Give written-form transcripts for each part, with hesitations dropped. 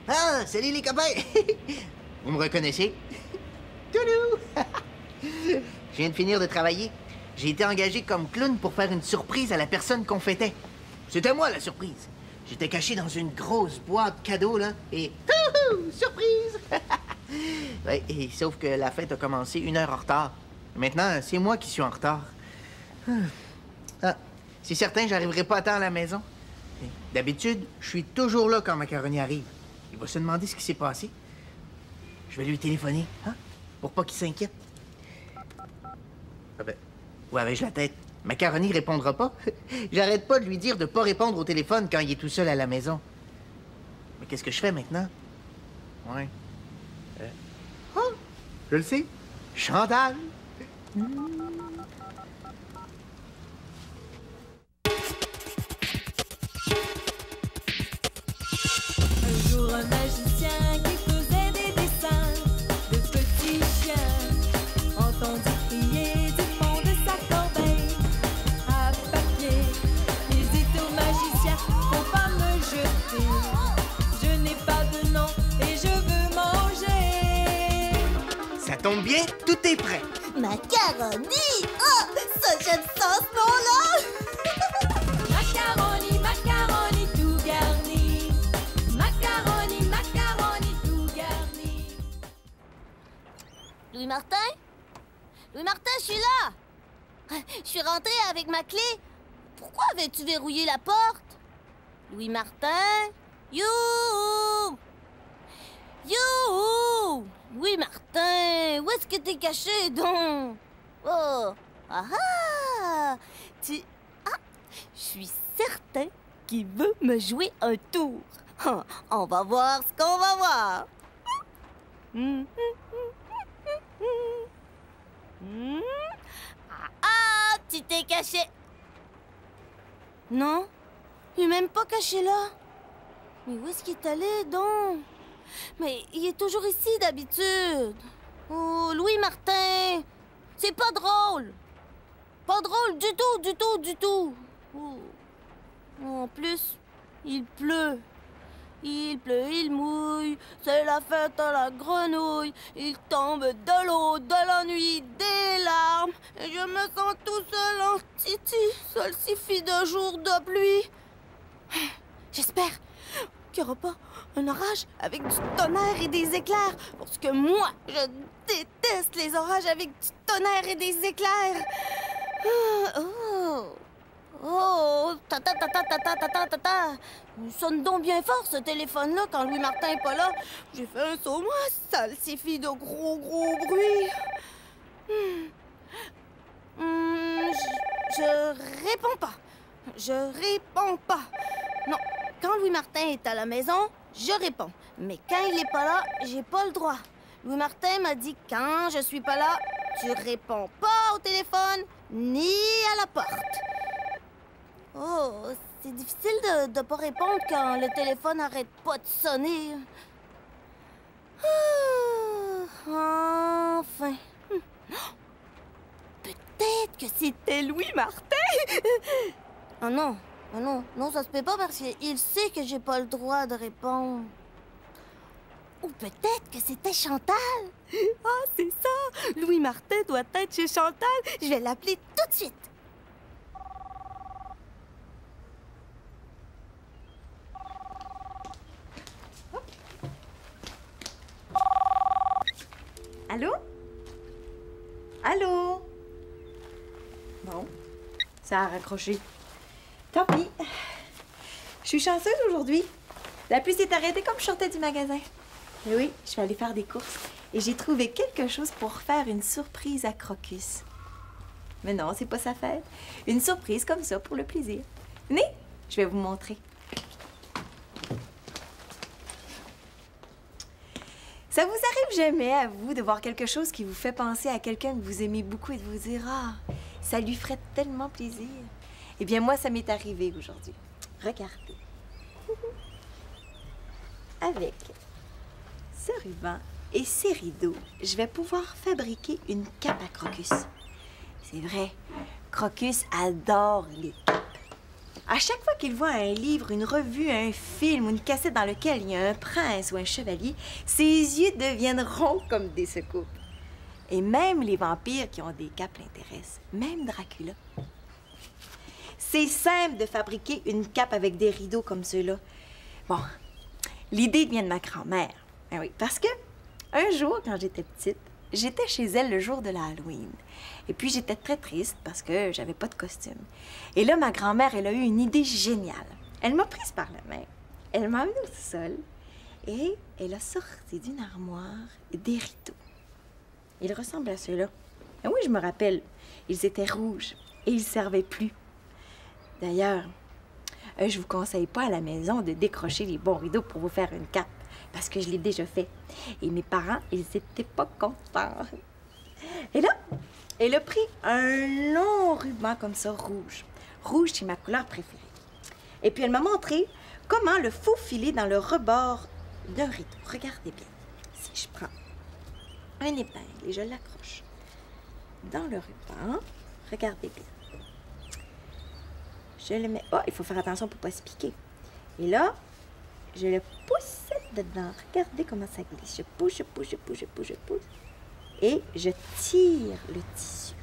Ah, salut les copains! Vous me reconnaissez? Toulou! Je viens de finir de travailler. J'ai été engagé comme clown pour faire une surprise à la personne qu'on fêtait. C'était moi, la surprise. J'étais caché dans une grosse boîte cadeau, là, et... Touhou! Surprise! Ouais, et sauf que la fête a commencé 1 heure en retard. Maintenant, c'est moi qui suis en retard. Ah, c'est certain, j'arriverai pas à temps à la maison. D'habitude, je suis toujours là quand Macaroni arrive. Il va se demander ce qui s'est passé. Je vais lui téléphoner, hein, pour pas qu'il s'inquiète. Ah ben, où avais-je la tête? Macaroni répondra pas. J'arrête pas de lui dire de pas répondre au téléphone quand il est tout seul à la maison. Mais qu'est-ce que je fais maintenant? Ouais. Oh, je le sais. Chantal. Un jour, un magicien qui faisait des dessins de petits chiens entendit crier du fond de sa corbeille à papier. Il dit au magicien, faut pas me jeter, je n'ai pas de nom et je veux manger. Ça tombe bien, tout est prêt. Macaroni! Oh, ça j'aime ça, ce nom-là! Macaroni, macaroni tout garni. Macaroni, macaroni tout garni. Louis Martin? Louis Martin, je suis là! Je suis rentrée avec ma clé. Pourquoi avais-tu verrouillé la porte? Louis Martin? You! You! Louis Martin, où est-ce que t'es caché, donc? Oh! Ah ah! Ah! Je suis certain qu'il veut me jouer un tour. On va voir ce qu'on va voir. Ah ah! Tu t'es caché. Non? Il est même pas caché là. Mais où est-ce qu'il est allé, donc? Mais il est toujours ici, d'habitude. Oh, Louis Martin! C'est pas drôle! Pas drôle du tout, du tout, du tout! Oh. En plus, il pleut. Il pleut, il mouille, c'est la fête à la grenouille. Il tombe de l'eau, de l'ennui, des larmes. Et je me sens tout seul en titi. Seul suffit de jours de pluie. J'espère qu'il n'y aura pas un orage avec du tonnerre et des éclairs. Parce que moi, je déteste les orages avec du tonnerre et des éclairs. Oh! Oh! Ta-ta-ta-ta-ta-ta-ta-ta-ta! Il sonne donc bien fort, ce téléphone-là, quand Louis Martin est pas là. J'ai fait un saut, moi, ça le suffit de gros bruit. Je réponds pas. Je réponds pas. Non, quand Louis Martin est à la maison, je réponds. Mais quand il est pas là, j'ai pas le droit. Louis Martin m'a dit quand je suis pas là, tu réponds pas au téléphone ni à la porte. Oh, c'est difficile de pas répondre quand le téléphone arrête pas de sonner. Enfin. Peut-être que c'était Louis Martin. Oh non, oh non, non, ça se peut pas parce qu'il sait que j'ai pas le droit de répondre. Ou peut-être que c'était Chantal. Ah, c'est ça! Louis Martin doit être chez Chantal. Je vais l'appeler tout de suite. Allô? Allô? Bon, ça a raccroché. Tant pis. Je suis chanceuse aujourd'hui. La pluie s'est arrêtée comme je sortais du magasin. Mais oui, je vais aller faire des courses. Et j'ai trouvé quelque chose pour faire une surprise à Crocus. Mais non, c'est pas sa fête. Une surprise comme ça, pour le plaisir. Venez, je vais vous montrer. Ça vous arrive jamais à vous de voir quelque chose qui vous fait penser à quelqu'un que vous aimez beaucoup et de vous dire « Ah, ça lui ferait tellement plaisir. » Eh bien, moi, ça m'est arrivé aujourd'hui. Regardez. Avec ce ruban et ces rideaux, je vais pouvoir fabriquer une cape à Crocus. C'est vrai, Crocus adore les capes. À chaque fois qu'il voit un livre, une revue, un film ou une cassette dans lequel il y a un prince ou un chevalier, ses yeux deviennent ronds comme des secoupes. Et même les vampires qui ont des capes l'intéressent, même Dracula. C'est simple de fabriquer une cape avec des rideaux comme ceux-là. Bon, l'idée vient de ma grand-mère. Ben oui, parce que un jour, quand j'étais petite, j'étais chez elle le jour de la Halloween. Et puis, j'étais très triste parce que j'avais pas de costume. Et là, ma grand-mère, elle a eu une idée géniale. Elle m'a prise par la main, elle m'a amenée au sol et elle a sorti d'une armoire des rideaux. Ils ressemblent à ceux-là. Et oui, je me rappelle, ils étaient rouges et ils servaient plus. D'ailleurs, je vous conseille pas à la maison de décrocher les bons rideaux pour vous faire une cape, parce que je l'ai déjà fait. Et mes parents, ils étaient pas contents. Et là, elle a pris un long ruban comme ça, rouge. Rouge, c'est ma couleur préférée. Et puis elle m'a montré comment le faufiler dans le rebord d'un rideau. Regardez bien. Si je prends un épingle et je l'accroche dans le ruban, regardez bien. Je le mets... Oh, il faut faire attention pour ne pas se piquer. Et là, je le pousse dedans. Regardez comment ça glisse. Je pousse, je pousse, je pousse, je pousse, je pousse. Et je tire le tissu.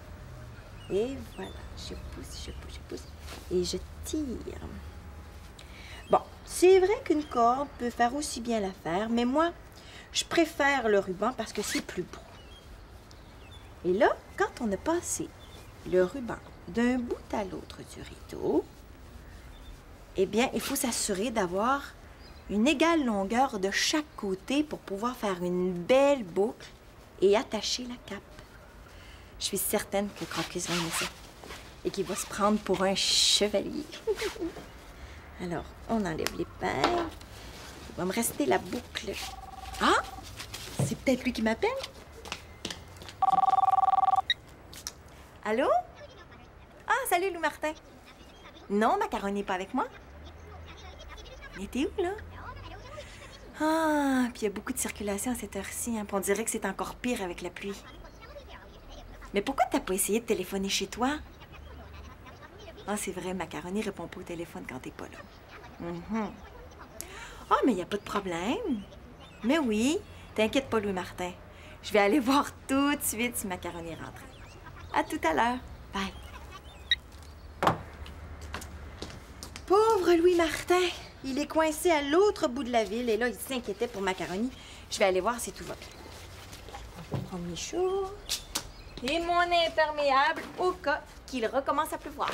Et voilà, je pousse, je pousse, je pousse. Et je tire. Bon, c'est vrai qu'une corde peut faire aussi bien l'affaire, mais moi, je préfère le ruban parce que c'est plus beau. Et là, quand on a passé le ruban d'un bout à l'autre du rideau, eh bien, il faut s'assurer d'avoir une égale longueur de chaque côté pour pouvoir faire une belle boucle et attacher la cape. Je suis certaine que Crocus va aimer ça et qu'il va se prendre pour un chevalier. Alors, on enlève l'épingle. Il va me rester la boucle. Ah! C'est peut-être lui qui m'appelle? Allô? Ah, salut, Louis Martin. Non, Macaroni n'est pas avec moi. Mais t'es où, là? Ah, puis il y a beaucoup de circulation à cette heure-ci, hein, puis on dirait que c'est encore pire avec la pluie. Mais pourquoi t'as pas essayé de téléphoner chez toi? Ah, c'est vrai, Macaroni répond pas au téléphone quand t'es pas là. Ah, mais il n'y a pas de problème. Mais oui, t'inquiète pas, Louis Martin. Je vais aller voir tout de suite si Macaroni est rentré. À tout à l'heure. Bye. Pauvre Louis Martin. Il est coincé à l'autre bout de la ville et là, il s'inquiétait pour Macaroni. Je vais aller voir si tout va bien. Je vais prendre mes chaud et mon imperméable au cas qu'il recommence à pleuvoir.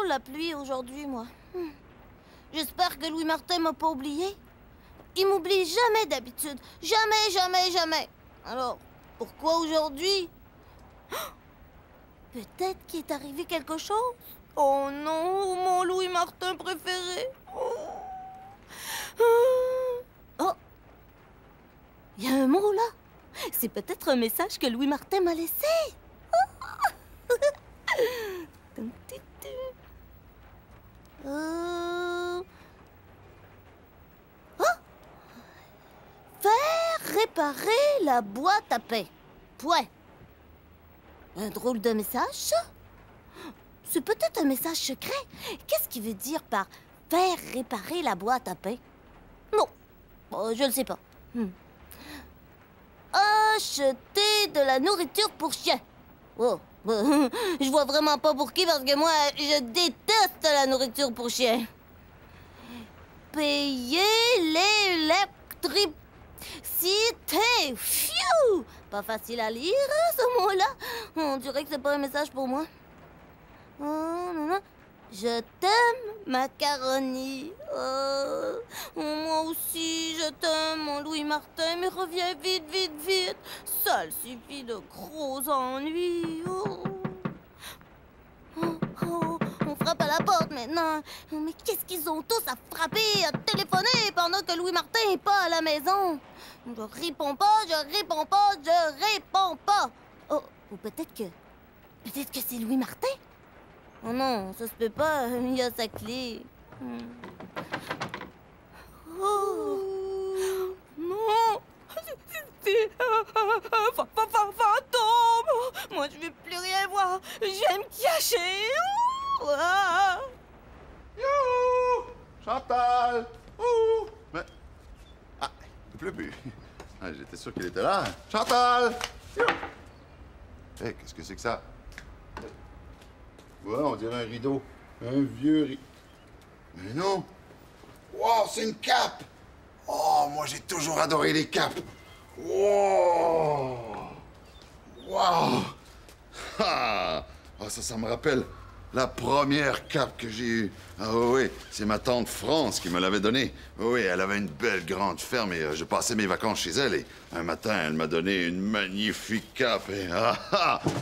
La pluie aujourd'hui, moi. J'espère que Louis Martin m'a pas oublié. Il m'oublie jamais d'habitude. Jamais, jamais, jamais. Alors, pourquoi aujourd'hui? Peut-être qu'il est arrivé quelque chose? Oh non, mon Louis Martin préféré. Oh, il y a un mot là. C'est peut-être un message que Louis Martin m'a laissé. Faire réparer la boîte à pain. Point. Un drôle de message, ça? C'est peut-être un message secret. Qu'est-ce qu'il veut dire par faire réparer la boîte à pain? Non, je ne sais pas. Acheter de la nourriture pour chien. Oh, je vois vraiment pas pour qui parce que moi, je déteste la nourriture pour chien. Payer l'électricité. Phew! Pas facile à lire, hein, ce mot-là. On dirait que c'est pas un message pour moi. Oh, non. Je t'aime, macaroni. Oh, moi aussi, je t'aime, mon Louis Martin, mais reviens vite, vite, vite. Ça le suffit de gros ennuis. On frappe à la porte maintenant. Mais qu'est-ce qu'ils ont tous à frapper, à téléphoner pendant que Louis Martin n'est pas à la maison? Je réponds pas, je réponds pas, je réponds pas. Oh, ou peut-être que c'est Louis Martin? Oh non, ça se peut pas, il y a sa clé. Oh non, c'est un fantôme. Moi, je vais plus rien voir. Je vais me cacher. Youhou! Chantal! Ouh! Mais... Ah, il pleut plus. Ah, j'étais sûr qu'il était là. Chantal! Youhou! Hé, qu'est-ce que c'est que ça? Ouais, on dirait un rideau. Un vieux rideau. Mais non! Wow, c'est une cape! Oh, moi, j'ai toujours adoré les capes. Wow! Wow! Ah! Oh, ça me rappelle la première cape que j'ai eue. Ah oui, c'est ma tante France qui me l'avait donnée. Oui, elle avait une belle grande ferme et je passais mes vacances chez elle. Et un matin, elle m'a donné une magnifique cape. Et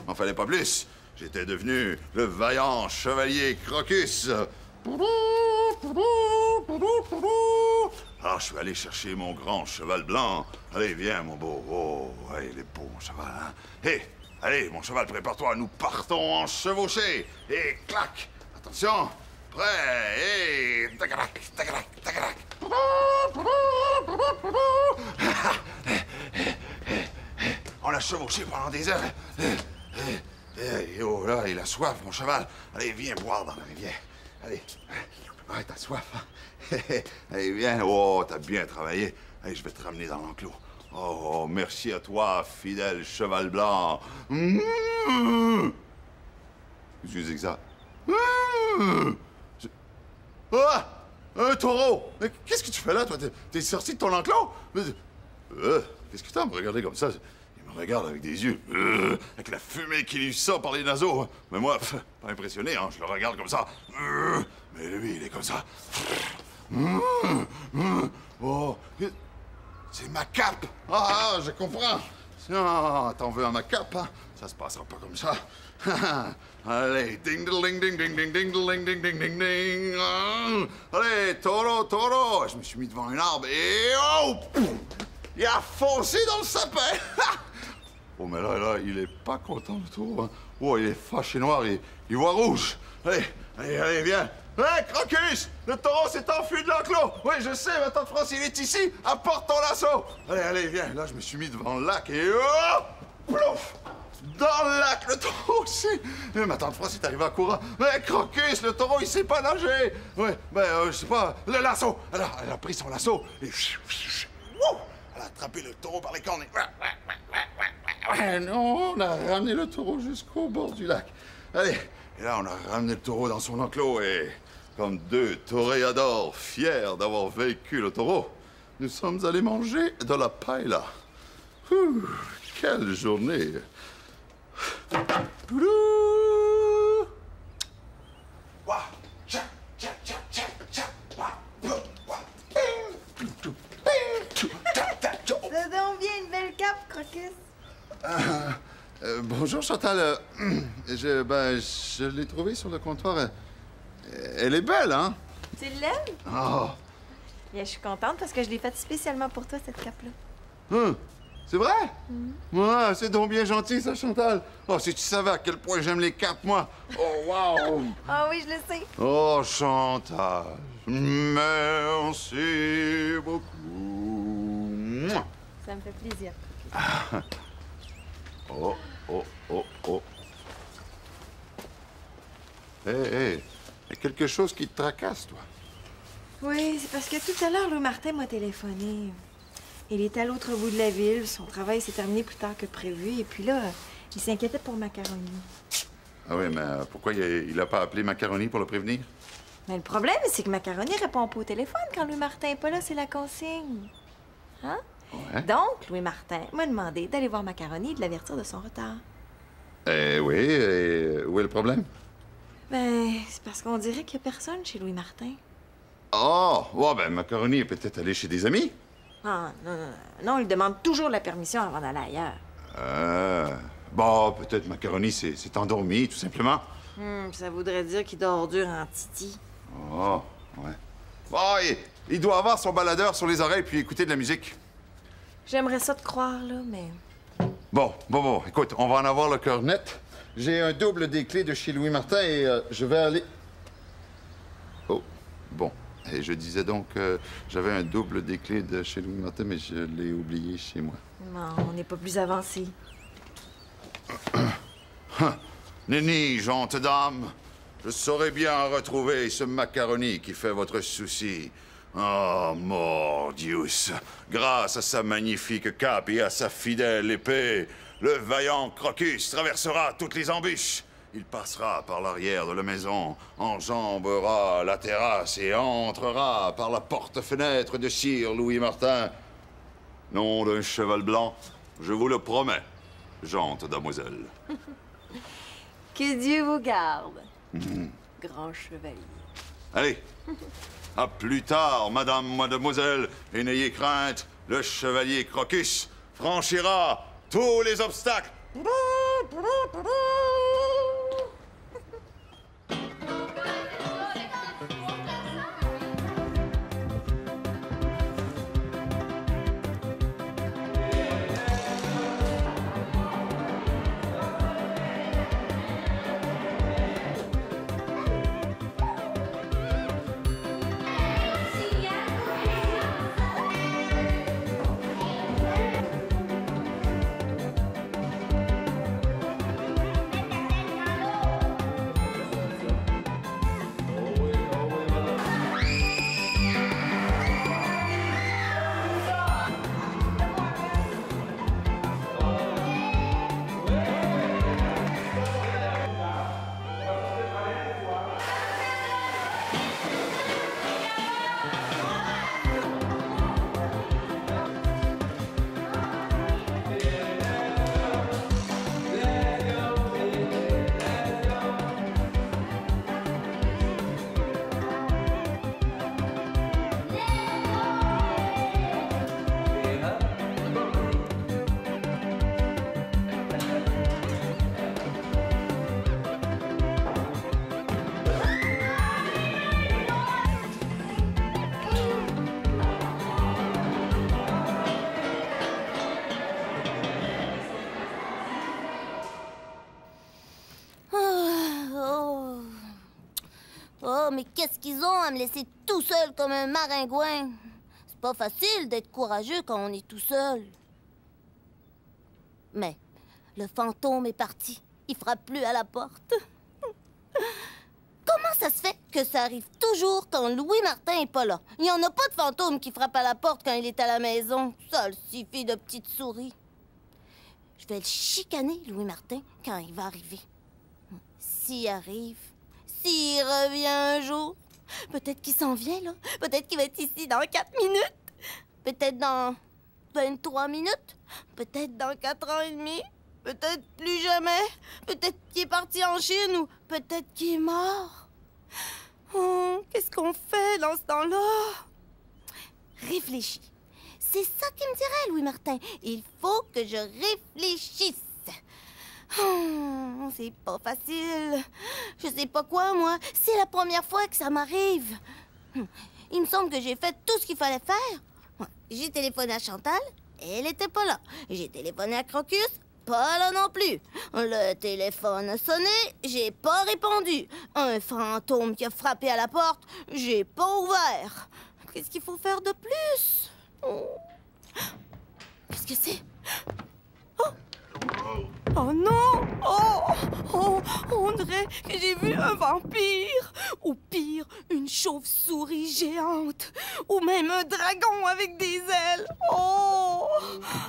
m'en fallait pas plus. J'étais devenu le vaillant chevalier Crocus. Alors, je suis allé chercher mon grand cheval blanc. Allez, viens, mon beau. Oh, ouais, il est beau, mon cheval, hein? Hé! Allez, mon cheval, prépare-toi, nous partons en chevauchée. Et clac! Attention, prêt, et... Tagalac, tagalac, tagalac. On l'a chevauché pendant des heures. Et oh là, il a soif, mon cheval. Allez, viens boire dans la rivière. Allez, ouais, t'as soif, hein? Allez, viens. Oh, t'as bien travaillé. Allez, je vais te ramener dans l'enclos. Oh, merci à toi, fidèle cheval blanc. Qu'est-ce que c'est que ça? Ah! Un taureau! Mais qu'est-ce que tu fais là, toi? T'es sorti de ton enclos? Qu'est-ce que t'as à me regarder comme ça? Il me regarde avec des yeux, avec la fumée qui lui sort par les naseaux. Mais moi, pas impressionné, hein, je le regarde comme ça. Mais lui, il est comme ça. Oh, c'est ma cape! Ah, je comprends! Ah, t'en veux à ma cape, hein? Ça se passera pas comme ça. Allez, ding ding ding ding ding ding ding ding ding ding ding. Allez, taureau, taureau! Je me suis mis devant un arbre et oh! Il a foncé dans le sapin! Oh, mais là, il est pas content le taureau, hein? Oh, il est fâché noir, il voit rouge. Allez, viens! Hé, Crocus! Le taureau s'est enfui de l'enclos! Oui, je sais, ma tante France, il est ici! Apporte ton lasso! Allez, viens! Là, je me suis mis devant le lac et... Oh! Plouf! Dans le lac, le taureau aussi! Ma tante France est arrivée en courant. Mais Crocus, le taureau, il sait pas nager! Ouais, je sais pas... Le lasso! Alors, elle a pris son lasso et... Elle a attrapé le taureau par les cornes et... Non, on a ramené le taureau jusqu'au bord du lac. Allez, et là, on a ramené le taureau dans son enclos et... Comme deux toréadors fiers d'avoir vaincu le taureau, nous sommes allés manger de la paella. Quelle journée! C'est donc bien une belle cape, Crocus. Bonjour, Chantal. Je l'ai trouvée sur le comptoir. Elle est belle, hein? Tu l'aimes? Oh. Bien, je suis contente parce que je l'ai faite spécialement pour toi, cette cape-là. C'est vrai? Ouais, c'est donc bien gentil, ça, Chantal. Oh, si tu savais à quel point j'aime les capes, moi. Oh, wow! Ah oui, je le sais. Oh, Chantal, merci beaucoup. Mouah. Ça me fait plaisir. Oh, oh, oh, oh. Hé, hé, y a quelque chose qui te tracasse, toi. Oui, c'est parce que tout à l'heure, Louis Martin m'a téléphoné. Il était à l'autre bout de la ville. Son travail s'est terminé plus tard que prévu. Et puis là, il s'inquiétait pour Macaroni. Ah oui, mais pourquoi il a pas appelé Macaroni pour le prévenir? Mais le problème, c'est que Macaroni répond pas au téléphone quand Louis Martin est pas là, c'est la consigne. Hein? Ouais. Donc, Louis Martin m'a demandé d'aller voir Macaroni et de l'avertir de son retard. Oui, et où est le problème? Ben, c'est parce qu'on dirait qu'il y a personne chez Louis Martin. Oh, ouais, ben Macaroni est peut-être allé chez des amis. Ah, non, il demande toujours la permission avant d'aller ailleurs. Bon, peut-être Macaroni s'est endormi, tout simplement. Ça voudrait dire qu'il dort dur en titi. Oh, ouais. Bon, il doit avoir son baladeur sur les oreilles puis écouter de la musique. J'aimerais ça te croire, là, mais... Bon, écoute, on va en avoir le cœur net. J'ai un double des clés de chez Louis Martin et je vais aller... Oh, bon. Et je disais donc que j'avais un double des clés de chez Louis Martin, mais je l'ai oublié chez moi. Non, on n'est pas plus avancé. Nenni, gente dame, je saurais bien retrouver ce Macaroni qui fait votre souci. Oh, Mordius, grâce à sa magnifique cape et à sa fidèle épée, le vaillant Crocus traversera toutes les embûches. Il passera par l'arrière de la maison, enjambera la terrasse et entrera par la porte-fenêtre de Sire Louis Martin. Nom d'un cheval blanc, je vous le promets, gente damoiselle. Que Dieu vous garde, grand chevalier. Allez, à plus tard, madame, mademoiselle, et n'ayez crainte, le chevalier Crocus franchira tous les obstacles. Oh, mais qu'est-ce qu'ils ont à me laisser tout seul comme un maringouin? C'est pas facile d'être courageux quand on est tout seul. Mais le fantôme est parti. Il frappe plus à la porte. Comment ça se fait que ça arrive toujours quand Louis Martin est pas là? Il n'y en a pas de fantôme qui frappe à la porte quand il est à la maison. Ça le suffit de petites souris. Je vais le chicaner, Louis Martin, quand il va arriver. S'il arrive, s'il revient un jour, peut-être qu'il s'en vient, là. Peut-être qu'il va être ici dans 4 minutes. Peut-être dans 23 minutes. Peut-être dans 4 ans et demi. Peut-être plus jamais. Peut-être qu'il est parti en Chine ou peut-être qu'il est mort. Oh, qu'est-ce qu'on fait dans ce temps-là? Réfléchis. C'est ça qu'il me dirait, Louis Martin. Il faut que je réfléchisse. Oh, c'est pas facile. Je sais pas quoi, moi. C'est la première fois que ça m'arrive. Il me semble que j'ai fait tout ce qu'il fallait faire. J'ai téléphoné à Chantal elle était pas là. J'ai téléphoné à Crocus, pas là non plus. Le téléphone a sonné, j'ai pas répondu. Un fantôme qui a frappé à la porte, j'ai pas ouvert. Qu'est-ce qu'il faut faire de plus? Oh. Qu'est-ce que c'est? Oh non! Oh, on dirait que j'ai vu un vampire! Ou pire, une chauve-souris géante! Ou même un dragon avec des ailes! Oh!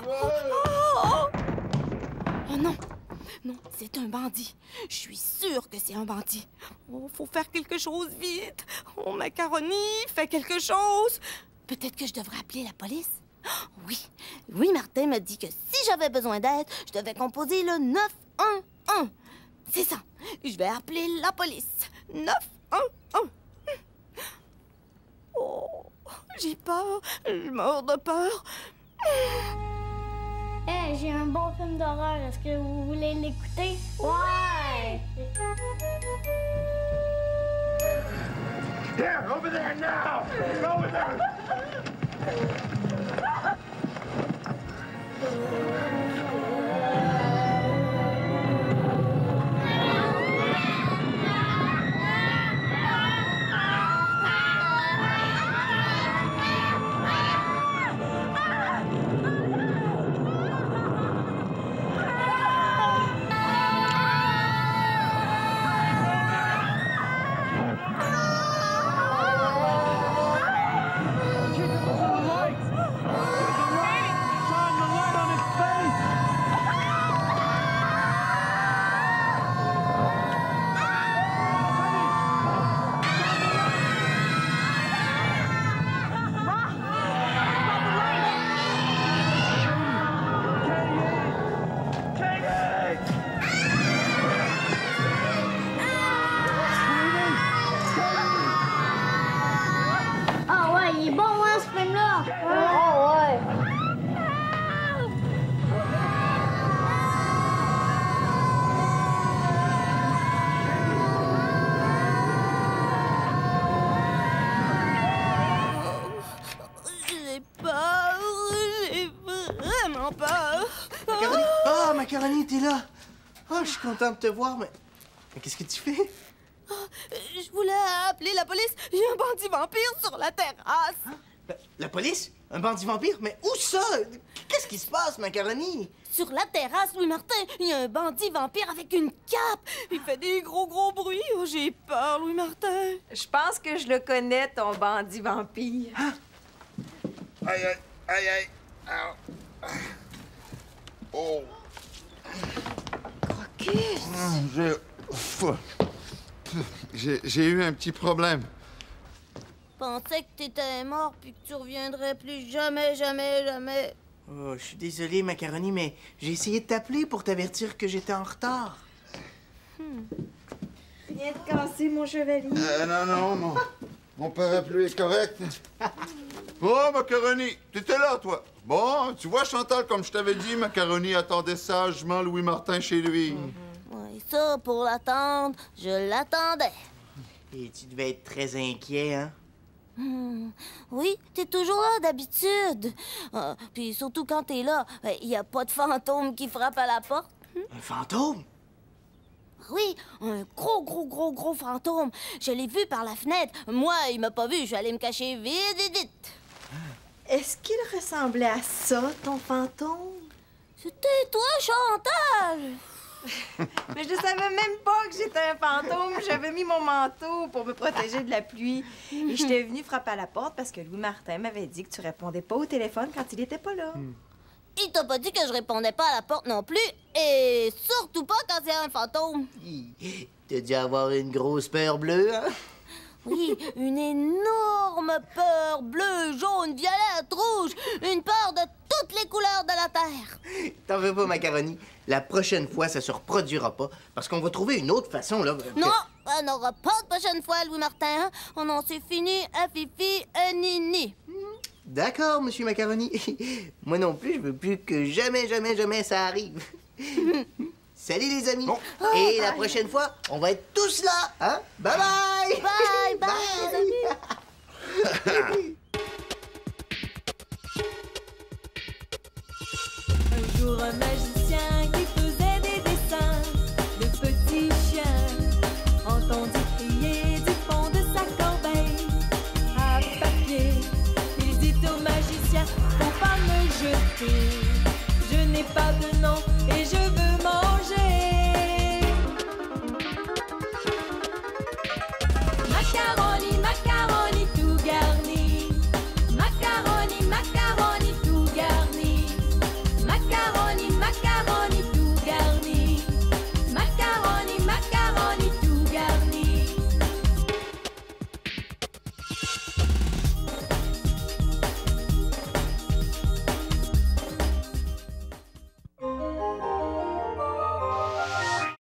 Oh non! Non, c'est un bandit. Je suis sûre que c'est un bandit. Oh, faut faire quelque chose vite. Oh, Macaroni, fais quelque chose. Peut-être que je devrais appeler la police? Oui, Louis Martin m'a dit que si j'avais besoin d'aide, je devais composer le 911. C'est ça. Je vais appeler la police. 911. Oh, j'ai peur. Je meurs de peur. Hey, j'ai un bon film d'horreur. Est-ce que vous voulez l'écouter? Ouais! Here, over there now! Go with her! Macaroni, t'es là. Oh, je suis content de te voir, mais qu'est-ce que tu fais? Je voulais appeler la police. Il y a un bandit vampire sur la terrasse. Hein? La police? Un bandit vampire? Mais où ça? Qu'est-ce qui se passe, Macaroni? Sur la terrasse, Louis Martin, il y a un bandit vampire avec une cape. Il fait des gros bruits. Oh, j'ai peur, Louis Martin. Je pense que je le connais, ton bandit vampire. Hein? Aïe. Oh. Crocus! J'ai eu un petit problème. Pensais que t'étais mort puis que tu reviendrais plus jamais. Oh, je suis désolé, Macaroni, mais j'ai essayé de t'appeler pour t'avertir que j'étais en retard. Viens de casser mon chevalier. Non, mon parapluie est correct. Oh, Macaroni, t'étais là, toi. Bon, tu vois, Chantal, comme je t'avais dit, Macaroni attendait sagement Louis Martin chez lui. Oui, ça, pour l'attendre, je l'attendais. Et tu devais être très inquiet, hein? Oui, t'es toujours là d'habitude. Puis surtout quand t'es là, il n'y a pas de fantôme qui frappe à la porte. Un fantôme? Oui, un gros fantôme. Je l'ai vu par la fenêtre. Moi, il m'a pas vu. Je suis allée me cacher vite. Est-ce qu'il ressemblait à ça, ton fantôme? C'était toi, Chantal! Mais je savais même pas que j'étais un fantôme. J'avais mis mon manteau pour me protéger de la pluie. Et j'étais venue frapper à la porte parce que Louis Martin m'avait dit que tu répondais pas au téléphone quand il était pas là. Il t'a pas dit que je répondais pas à la porte non plus. Et surtout pas quand c'est un fantôme. T'as dû avoir une grosse peur bleue, hein? Oui, une énorme peur bleue, jaune, violette, rouge. Une peur de toutes les couleurs de la Terre. T'en veux pas, Macaroni? La prochaine fois, ça se reproduira pas, parce qu'on va trouver une autre façon, là. Non, on n'aura pas de prochaine fois, Louis Martin. Hein? Oh non, c'est fini, un fifi, un nini. D'accord, Monsieur Macaroni. Moi non plus, je veux plus que jamais ça arrive. Salut, les amis. Bon. Et la prochaine fois, on va être tous là, hein? Bye bye! Bye, les amis. jour un magicien